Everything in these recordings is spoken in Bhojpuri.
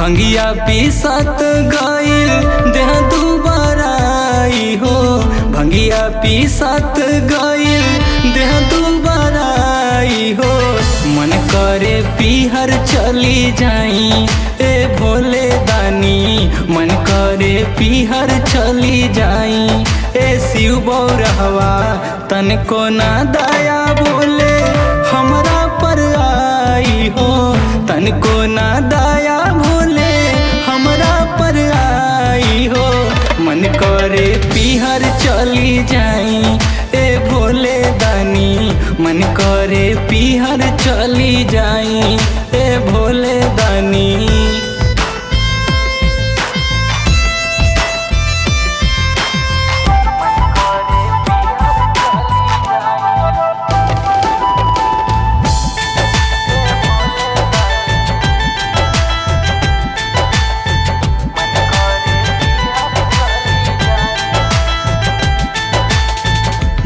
भंगिया पीसत गइल देह दुबारा आई हो। भंगिया पीसत गइल देह दुबारा आई हो। मन करे पीहर चली जाई ए भोले दानी। मन करे पीहर चली जाई ए शिव बौरहवा। तनको ना दया बोले हमरा पर आई हो। तनको ना दया भोले हमरा पर आई हो। मन करे पीहर चली जाई ए भोले दानी। मन करे पीहर चली जाई ए भोले दानी।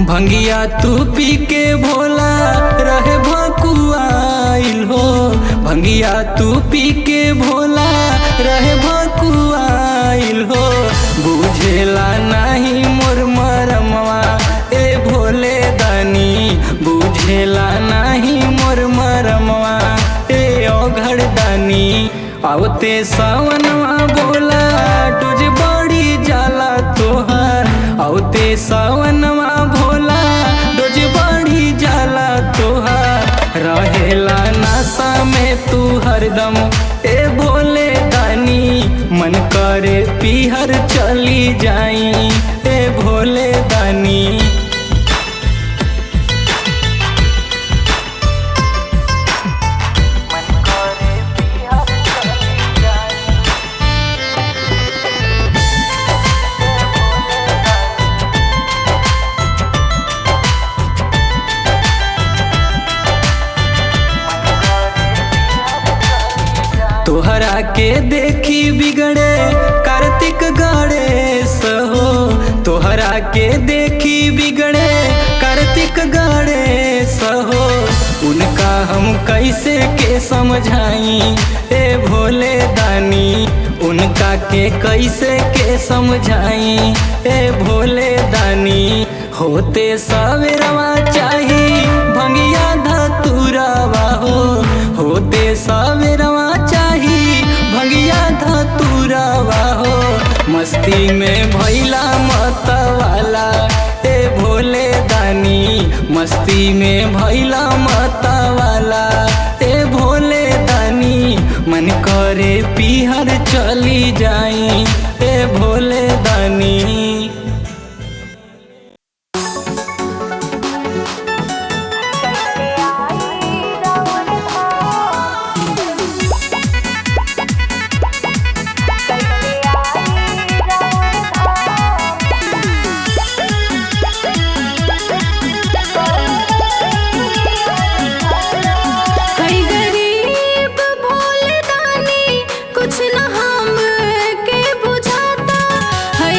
भंगिया तू पी के भोला रहे भकुआइल हो। भंगिया तू पी के भोला रहे भकुआइल हो। बुझेला नहीं मोर मरमवा ए भोले दानी। बुझेला नहीं मोर मरमवा ए ओघड़ दानी। आवते सावनवा बोला तुझ बड़ी जाला तोहार। आवते सावनवा भोला डोज बढ़ी जाला तोहार। रहेला नशा में तू हरदम ए भोले दानी। मन करे पीहर चली जाई ए भोले दानी। तोहरा के देखी बिगड़े कार्तिक गणेश हो। तोहरा के देखी बिगड़े कार्तिक गणेश हो। उनका हम कैसे के समझाई ए भोले दानी। उनका के कैसे के समझाई ए भोले दानी। होते सवेरवा चाही भंगिया धतुरवा हो। होते सवेरवा भंगिया धतुरवा हो। मस्ती में भैला मतवाला ए भोले दानी। मस्ती में भैला मतवाला ए भोले दानी। मन करे पीहर चली जाई ए भोले दानी। कुछ न हम के बुझाता है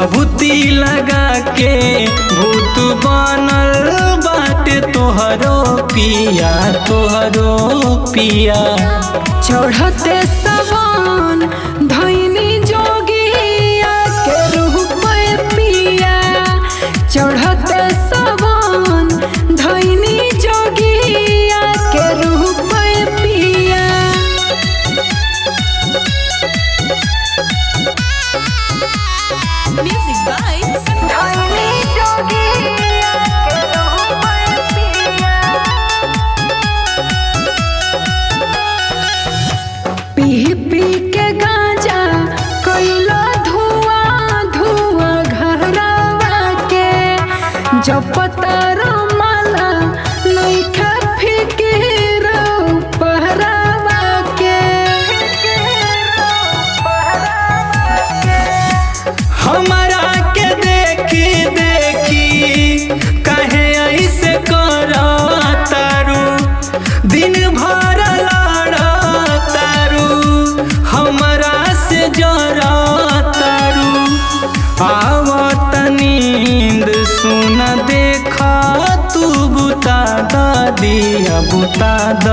भभूति लगा के भूत बनल बाटे तोहरो पिया, तोहरो पिया। चढ़ते सवन धैनी जोगिया के रूप पिया, चढ़ते सवन धैनी जोगिया के रूप पिया। Music by धैनी जोगिया के रूप पिया। पी पी के गांजा कइला धुआं धुआं घरवा के, जब पतर माला नइखे फिकिर पहरावा के। हमरा के देखी देखी काहे ऐसे करतारू, दिन भर लड़तारू, हमरा से जरतारू। आवत नींद सुन देखा तू बुता द दिया, बुता द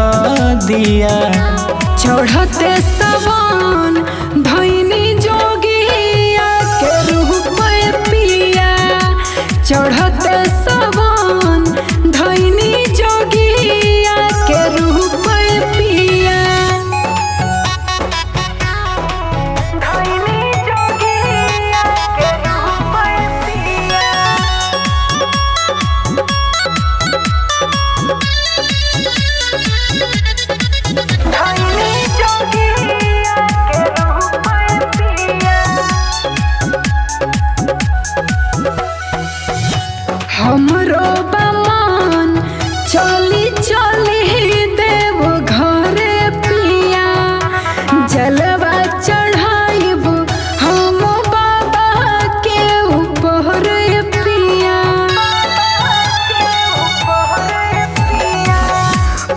दिया। चढ़ते सवन धैनी जोगिया के रूप पिया, चढ़ते सवन धैनी जोगिया के रूप पिया। धैनी जोगिया के रूप पिया। धैनी जोगिया के रूप पिया। हमरो बमान चली चली देव घरे पिया, जलवा चढ़ाइब हम बाबा के ऊपर पिया।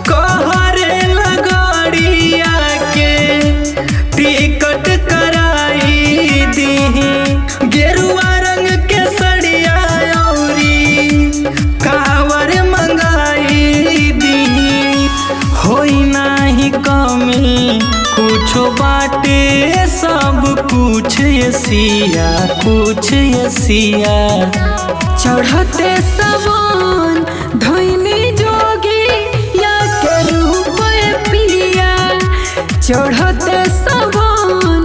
कहरे लगड़िया के टिकट कराई दीही, गेरुआ रंग के सड़िया औरी कावर मंगाई दीही। होई नाही कमी कुछो बाटे सब कुछ एसिया, कुछ एसिया। चढ़ते सवन धैनी जोगिया के रूप पिया, चढ़ते सवन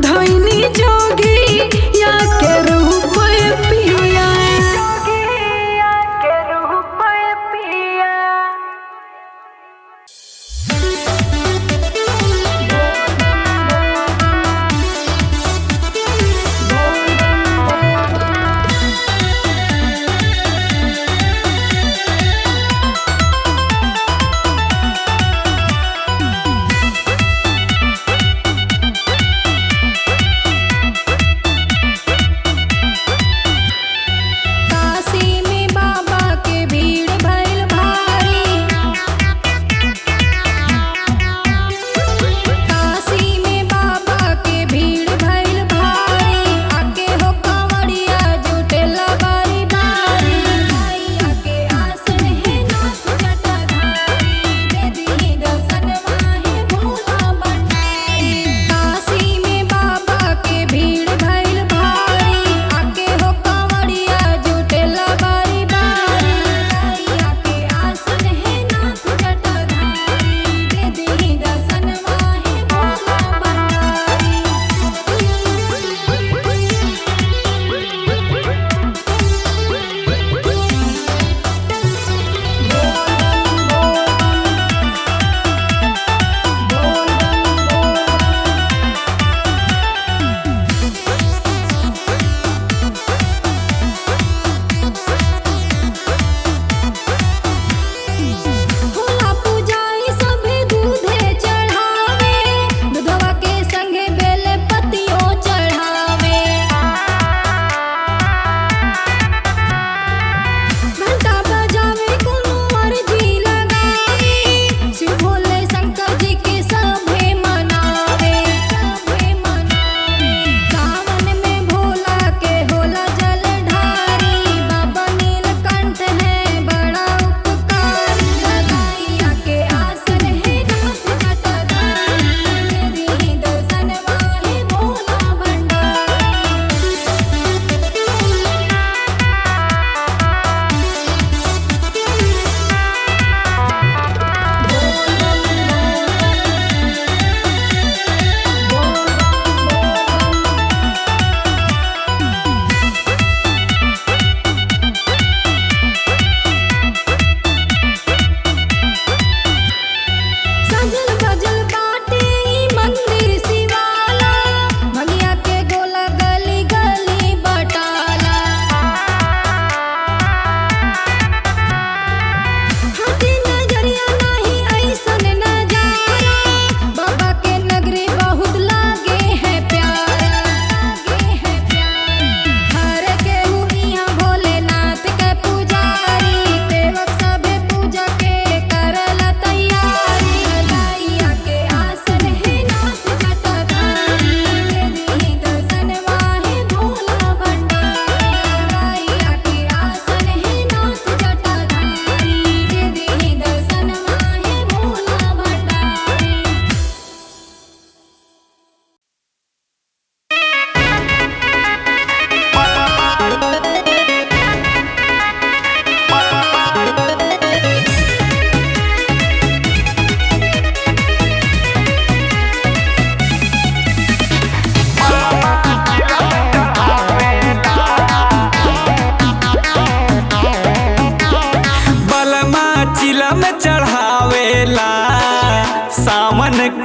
धैनी जोगिया के रूप पिया। जोगिया के रूप पिया।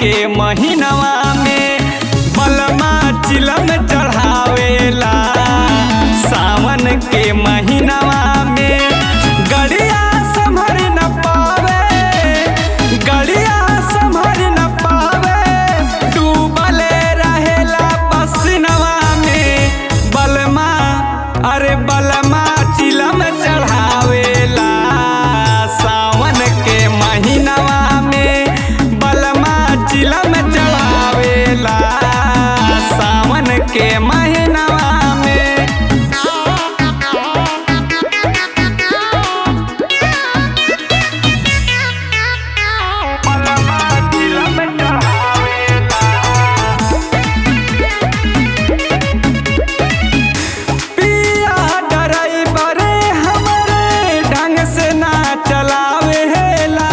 के महीनवा में बलमा चिलम चढ़ावेला। सावन के महीनवा में गड़िया संभर न पावे, गड़िया संभर न पावे, डूबले रहेला पसीनवा में। बलमा अरे बलमा चिलम चढ़ावेला। सावन के महीनवा में बलमा चिलम चढ़ावेला। सावन के महीनवा में बलमा चिलम चढ़ावेला। पिया ड्राइवर हमरे ढंग से ना चलावेला।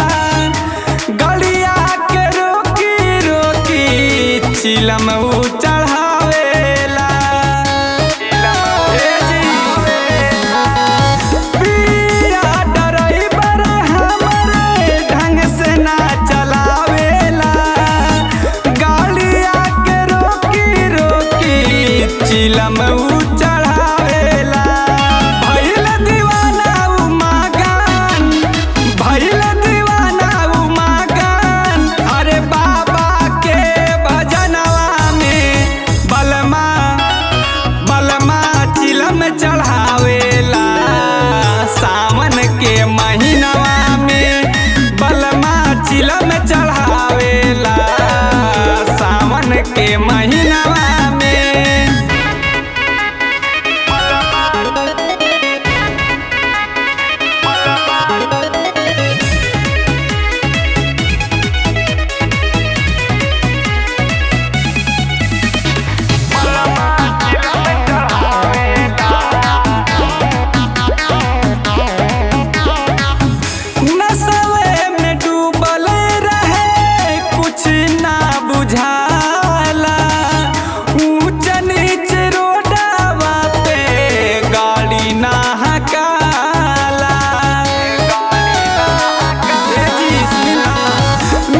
गड़िया के रोकी रोकी चिलम ऊ चढ़ावेला। पिया ड्राइवर हमरे ढंग से ना चलावेला। गड़िया के रोकी रोकी चिलम ऊ चढ़ावेला। भइल दीवाना ऊ मगन, भइल दीवाना ऊ मगन। अरे बाबा के भजनवा में बलमा बलमा चिलम चढ़ावेला। सावन के महीनवा में बलमा चिलम चढ़ावेला। सावन के महीनवा में नसवे में डूबल रहे कुछ ना बुझाला। ऊंच नीच रोडवा पे गाड़ी ना हकाला।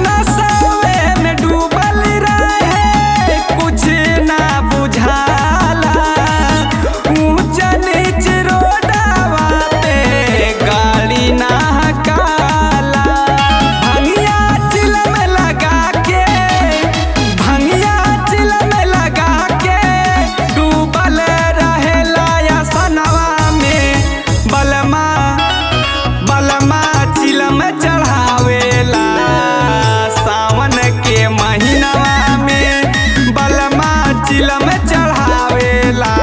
नसवे में डूबल रहे कुछ ना बुझाला। ऊंच नीच रोडवा पे गाड़ी ना हकाला। भंगिया चिलम लगा के, भंगिया चिलम लगा के डूबल रहेला या सनवा में। बलमा बलमा चिलम चढ़ावेला। सावन के महीनवा में बलमा चिलम चढ़ावेला।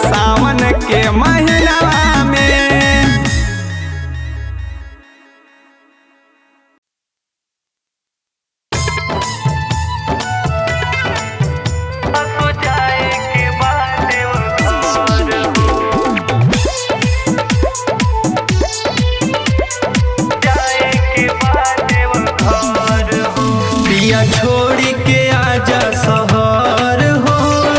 सावन के महीनवा में पिया छोड़ी के आजा शहर हो,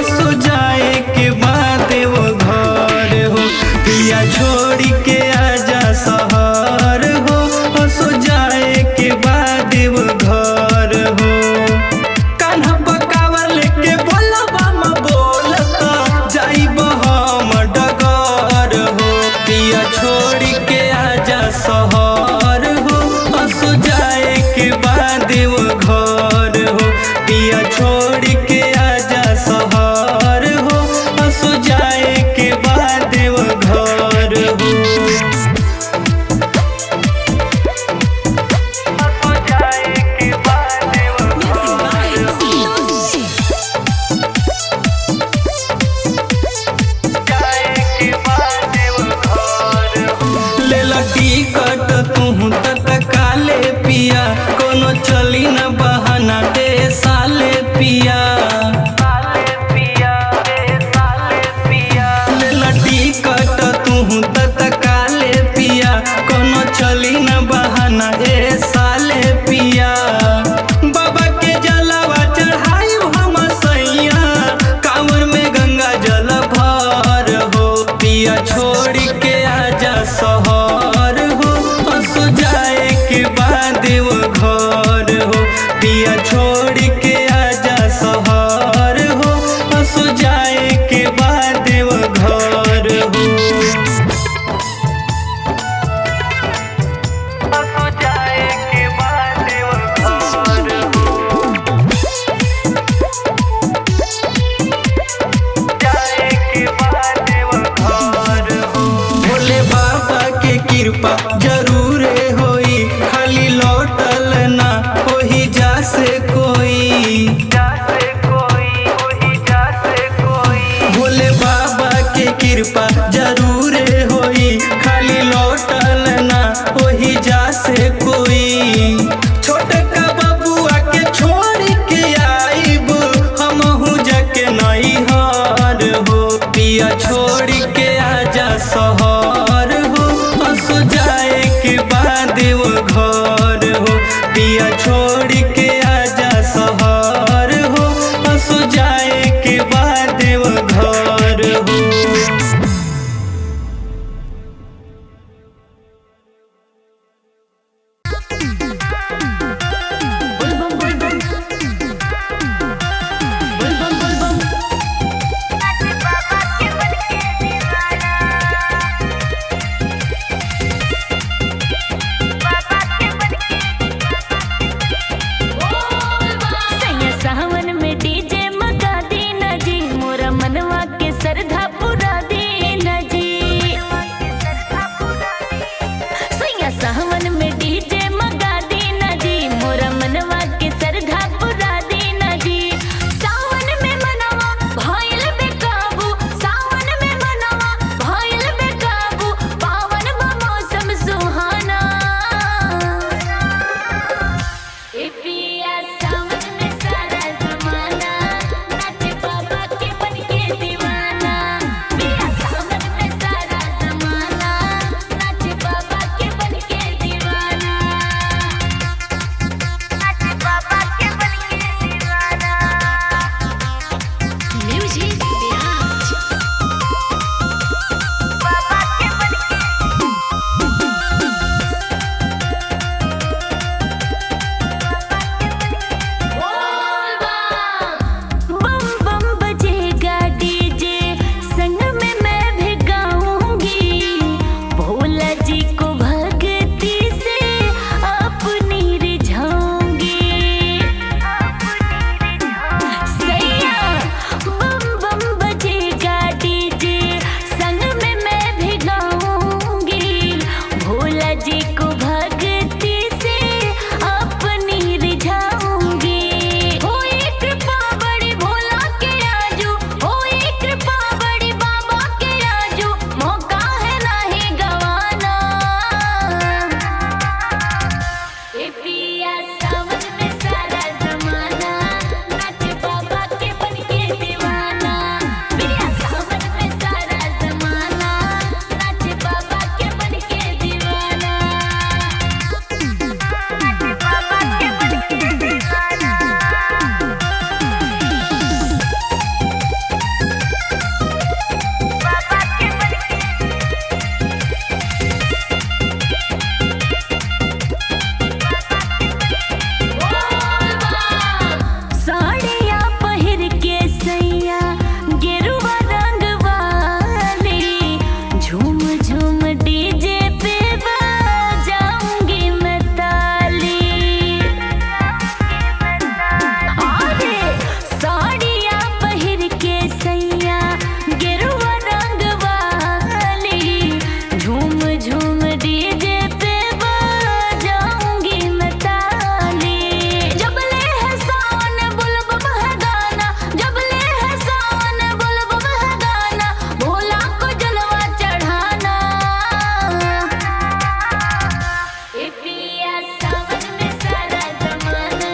सुजाए के बाद वो घर हो। पिया झूम डीजे पे बजाऊंगी मैं ताली। अरे साड़ियाँ पहिर के सैया गेरुआ रंग वाली, झूम झूम डीजे पे बजाऊंगी मैं ताली। जबले है सावन बुलबुल है गाना, जबले है सावन बुलबुल है गाना, भोला को जलवा चढ़ाना। ए पिया सावन में सारा जमाना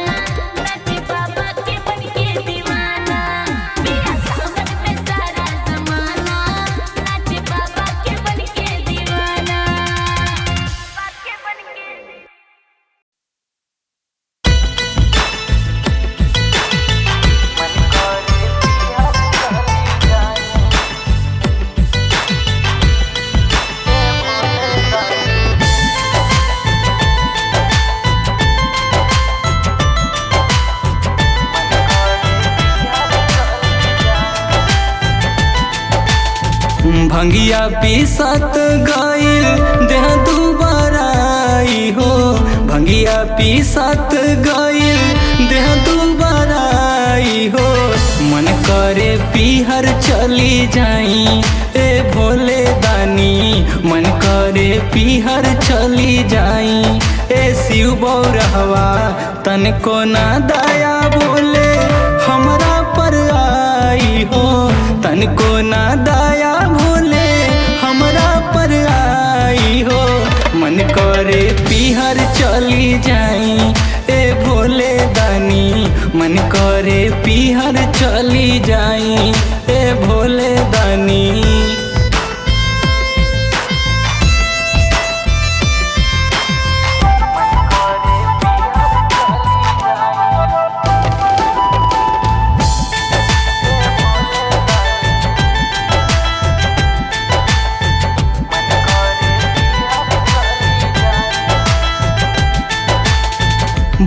नाचे बाबा के बन के दीवाना। पिया सावन में सारा जमाना नाचे बाबा के बन के दीवाना। भंगिया पीसत गईल देह दुबारा आई हो, भंगिया पीसत गईल देह दुबारा आई हो। मन करे पीहर चली जाई ए भोले दानी, मन करे पीहर चली जाई ए शिव बौरहवा। तनको ना दया बोले हमरा पर आई हो, तनको ना दया भोले हमरा पर आई हो। मन करे पीहर चली जाई ए भोले दानी, मन करे पीहर चली जाई ए भोले दानी।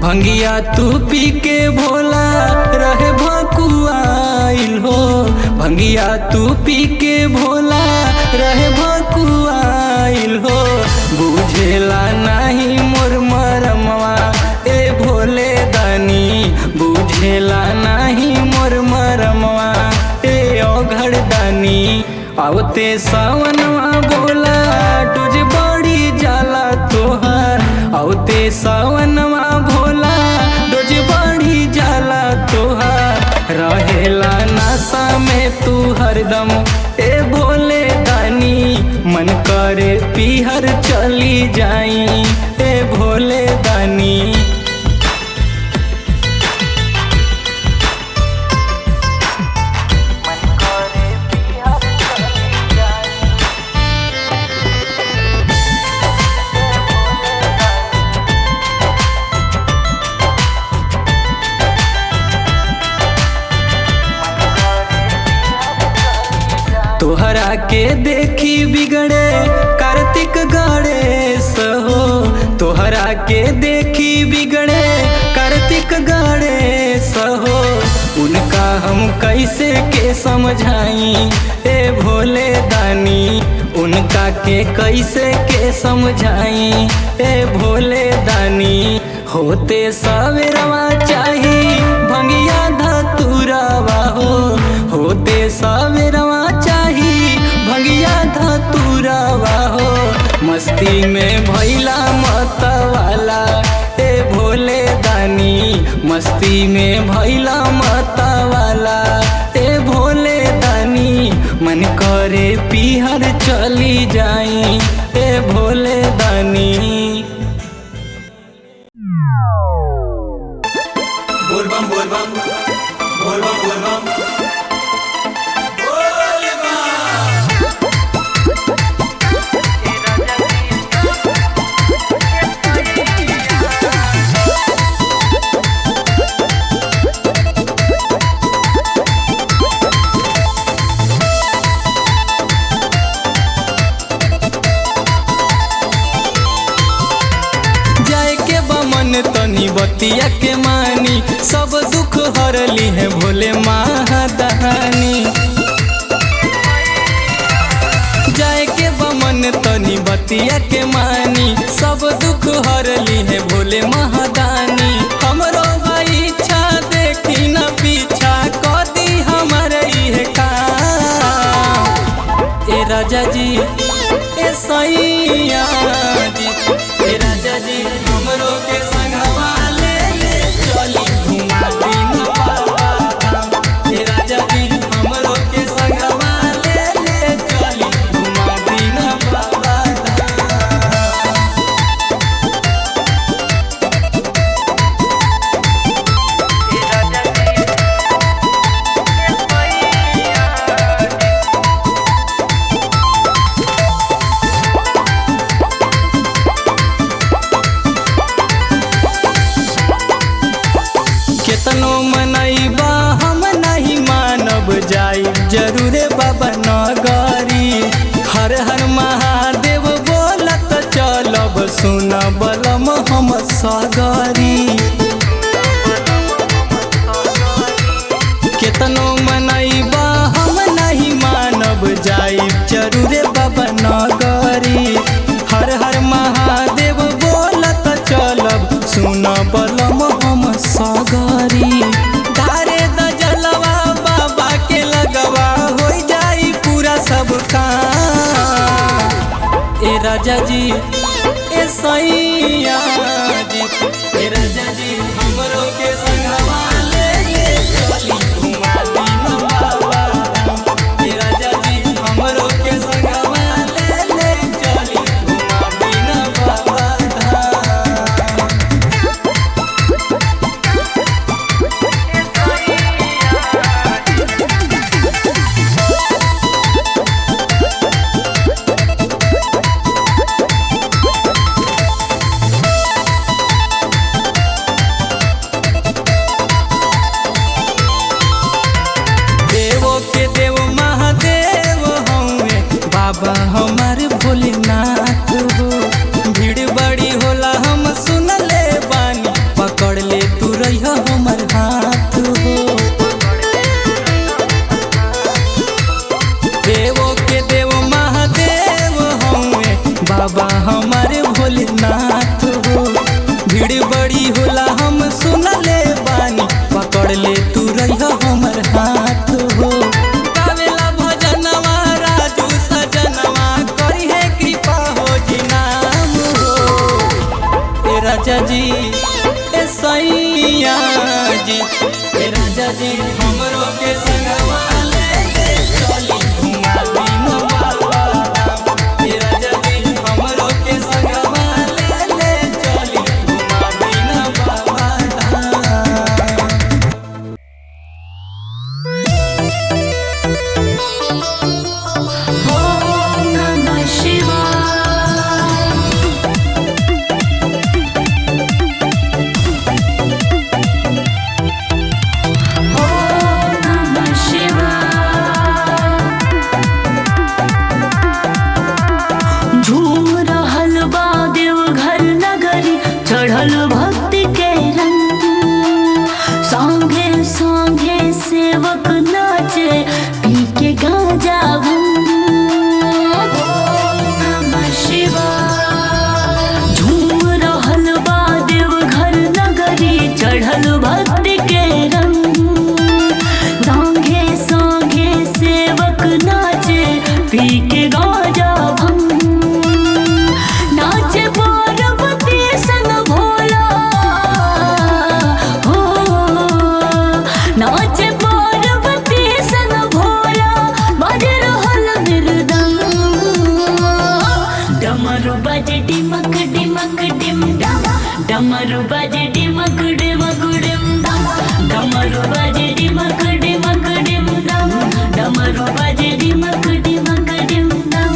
भंगिया तू पी के भोला रहे भकुआइल हो, भंगिया तू पी के भोला रहे भकुआइल हो। बुझेला नहीं मोर मरमवा ए भोले दानी, बुझेला नहीं मोर मरमवा ए ओघड़ दानी। आवते सावनवा बोला तुझ बड़ी जाला तोहार, आवते सावनवा भोला डोज बड़ी जाला तोहार। रहेला नशा में तू हरदम ए भोले दानी, मन करे पीहर चली जाई ए भोले दानी। तोहरा के देखी बिगड़े कार्तिक गणेश हो, तोहरा के देखी बिगड़े कार्तिक गणेश हो। उनका हम कैसे के समझाई ए भोले दानी, उनका के कैसे के समझाई ए भोले दानी। होते सवेरवा चाही भंगिया धतुरवा हो, होते सवेरवा चाही भंगिया धतुरवा हो। मस्ती में भैला मतवाला ए भोले दानी, मस्ती में भैला मतवाला ए भोले दानी। मन करे पीहर चली जाई ए भोले दानी। बोल बम बोल बम बोल बम बोल बम तनी बतिया के मानी, सब दुख हरली है भोले महादानी। जाए के बमन मन तनी बतिया के मानी, सब दुख हर ली है भोले महादानी। हमरो इच्छा देखी न पीछा कदी हमारे ये काम। ए राजा जी ए सैया जी, ए राजा जी हमरो के संगवा ले चली घुमा दिन बाबा धाम। ए राजा जी हमरो के संगवा ले चली घुमा दिन बाबा धाम। केतनो मनैबा हम नहीं मानब, जाई जरूरे बाबा नगरी। हर हर महादेव बोलत चलब, सुन बलम हम सगरी। केतनो मनैबा हम नहीं मानब, जाई जरूरे बाबा नगरी। हर हर महादेव बोलत चलब, सुन बलम हम सगरी। धारे द जलवा बाबा के लगवा, हो जाई पूरा सब काम। ए राजा जी ए सैया जी, ए राजा जी हमरो के संगवा ले चली घुमा दिन बाबा धाम। ए राजा जी हमरो के संगवा ले चली घुमा दिन बाबा धाम। देवो के देव महादेव हौवे बाबा हमार भोलेनाथ हो। भीड़ बड़ी होला हम सुनले बानी, पकड़ ले तू रहिया हमर हाथ हो। देवो के देव महादेव हौवे बाबा हमार भोलेनाथ हो। भीड़ बड़ी होला हम सुनले बानी, पकड़ ले तू रहिया हमर हाथ हो। गावेला भजनवा राजू सजनवा, करी है कृपा हो जी नाम हो। ए राजा जी ए सैया जी, ए राजा जी हमरो के संगवा ले चली घुमा दिन बाबा धाम। ए राजा जी हमरो के संगवा ले चली घुमा दिन बाबा धाम। ओम नमः शिवाय। ओम नमः शिवाय। झूम रहल बा देवघर नगरी, चढ़ल भक्ति के रंग। संगे संगे सेवक नाचे, पी के गांजा भंग। ओम नमः शिवाय। झूम रहल बा देवघर नगरी, चढ़ल भक्ति के रंग। संगे संगे सेवक नाचे, पी के गांजा भंग। नाचे पार्वती संग भोला, हो नाचे पार्वती संग भोला, बज रहल मृदंग। डमरू बजे डिमक डिमक डिम डम, डमरू बजे डिमक डिमक डिम डम। डमरू बजे डिमक डिमक डिम डम, डमरू बजे डिमक डिमक डिम डम।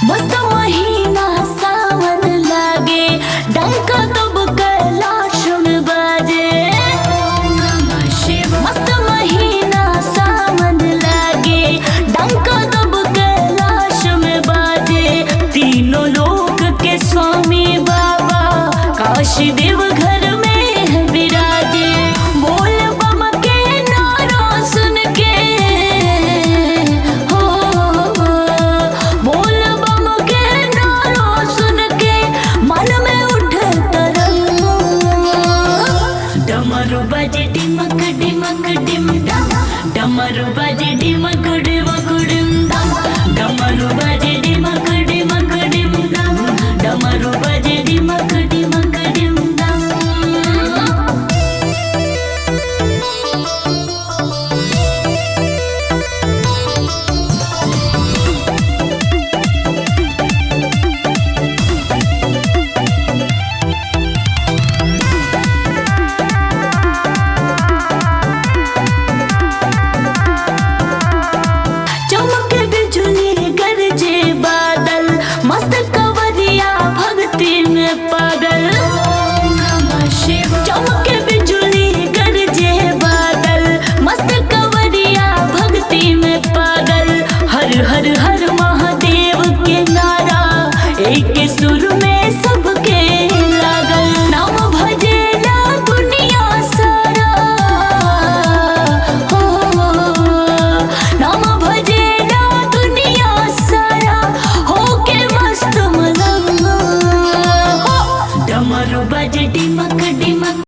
मस्त महीना सावन लागे, डंका तब कैलाश में बख्श देव